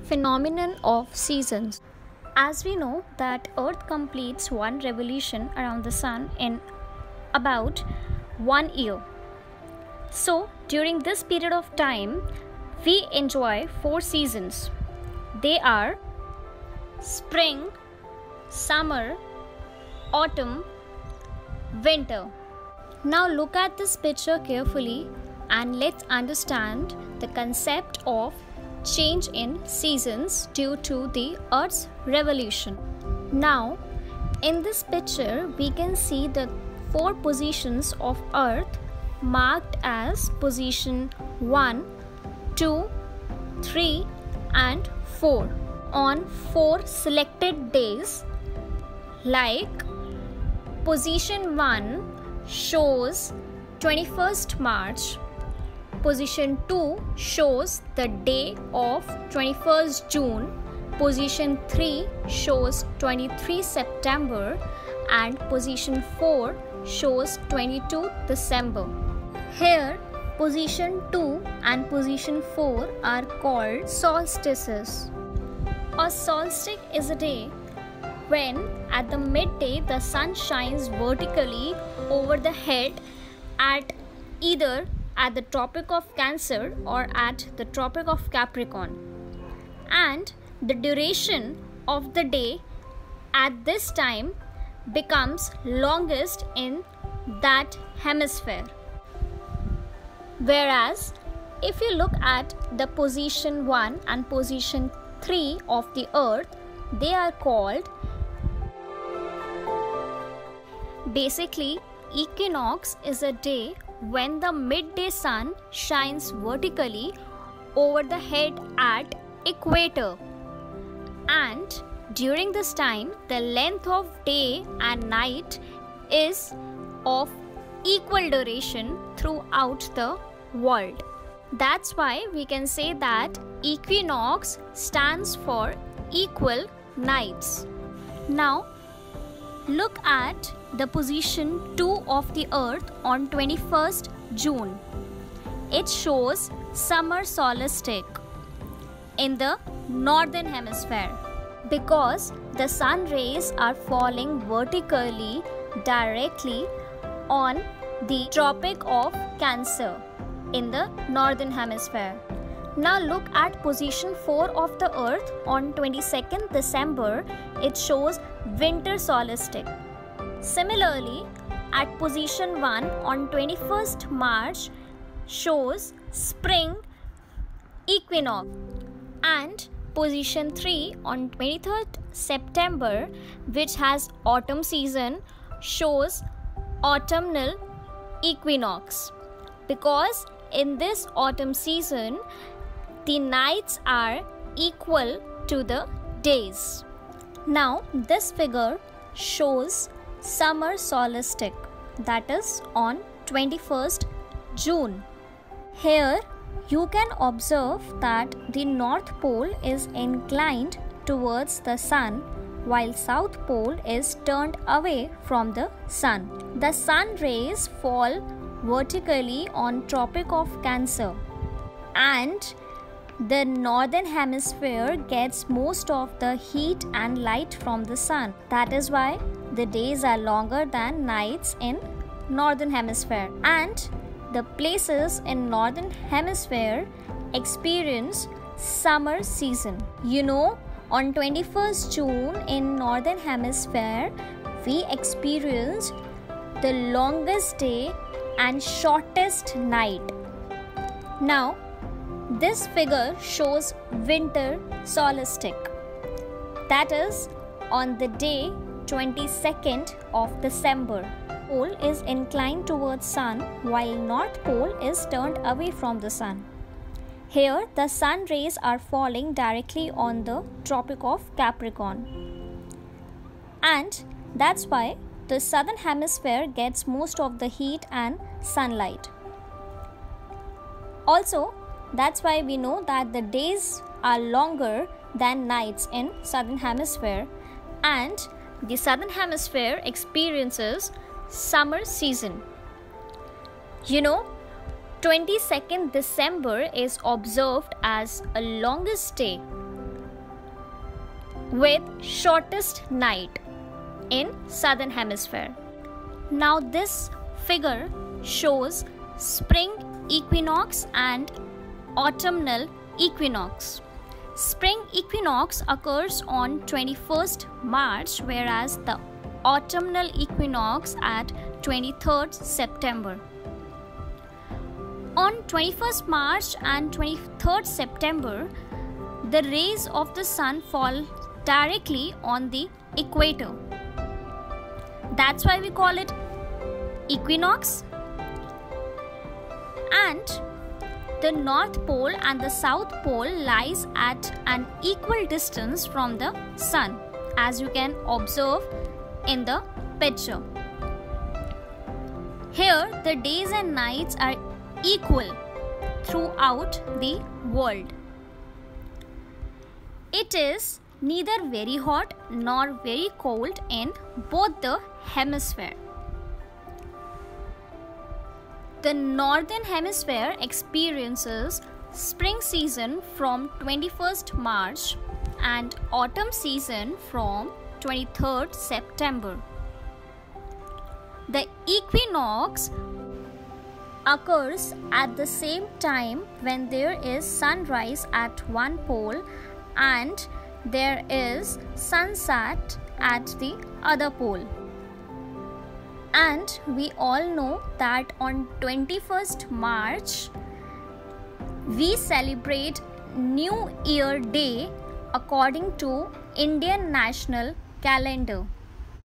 Phenomenon of seasons. As we know that Earth completes one revolution around the Sun in about 1 year. So during this period of time, we enjoy 4 seasons. They are spring, summer, autumn, winter. Now look at this picture carefully and let's understand the concept of change in seasons due to the Earth's revolution. Now, in this picture, we can see the 4 positions of Earth marked as position 1, 2, 3, and 4 on 4 selected days. Like position 1 shows 21st March. Position 2 shows the day of 21st June. Position 3 shows 23 September and position 4 shows 22 December. Here, position 2 and position 4 are called solstices. A solstice is a day when at the midday the sun shines vertically over the head at either at the Tropic of Cancer or at the Tropic of Capricorn, and the duration of the day at this time becomes longest in that hemisphere. Whereas if you look at the position 1 and position 3 of the Earth, they are called basically equinox is a day when the midday sun shines vertically over the head at equator, and during this time the length of day and night is of equal duration throughout the world. That's why we can say that equinox stands for equal nights. Now look at the position 2 of the Earth on 21st June. It shows summer solstice in the northern hemisphere because the sun rays are falling vertically directly on the Tropic of Cancer in the northern hemisphere. Now look at position 4 of the Earth on 22nd December. It shows winter solstice. Similarly, at position 1 on 21st March shows spring equinox, and position 3 on 23rd September, which has autumn season, shows autumnal equinox, because in this autumn season the nights are equal to the days. Now this figure shows summer solstice, that is on 21st June. Here you can observe that the North Pole is inclined towards the Sun while South Pole is turned away from the Sun. The sun rays fall vertically on Tropic of Cancer, and the northern hemisphere gets most of the heat and light from the sun. That is why the days are longer than nights in northern hemisphere, and the places in northern hemisphere experience summer season. You know, on 21st June in northern hemisphere we experienced the longest day and shortest night. Now this figure shows winter solstice, that is on the day 22nd of December. Pole is inclined towards sun while North Pole is turned away from the sun. Here the sun rays are falling directly on the Tropic of Capricorn, and that's why the southern hemisphere gets most of the heat and sunlight. Also, that's why we know that the days are longer than nights in southern hemisphere, and the southern hemisphere experiences summer season. You know, 22nd December is observed as a longest day with shortest night in southern hemisphere. Now this figure shows spring equinox and autumnal equinox. Spring equinox occurs on 21st March, whereas the autumnal equinox at 23rd September. On 21st March and 23rd September, the rays of the sun fall directly on the equator. That's why we call it equinox. And the North Pole and the South Pole lies at an equal distance from the sun, as you can observe in the picture. Here, the days and nights are equal throughout the world. It is neither very hot nor very cold in both the hemispheres. The northern hemisphere experiences spring season from 21st March and autumn season from 23rd September. The equinox occurs at the same time when there is sunrise at one pole and there is sunset at the other pole. And we all know that on 21st March, we celebrate New Year Day according to Indian national calendar.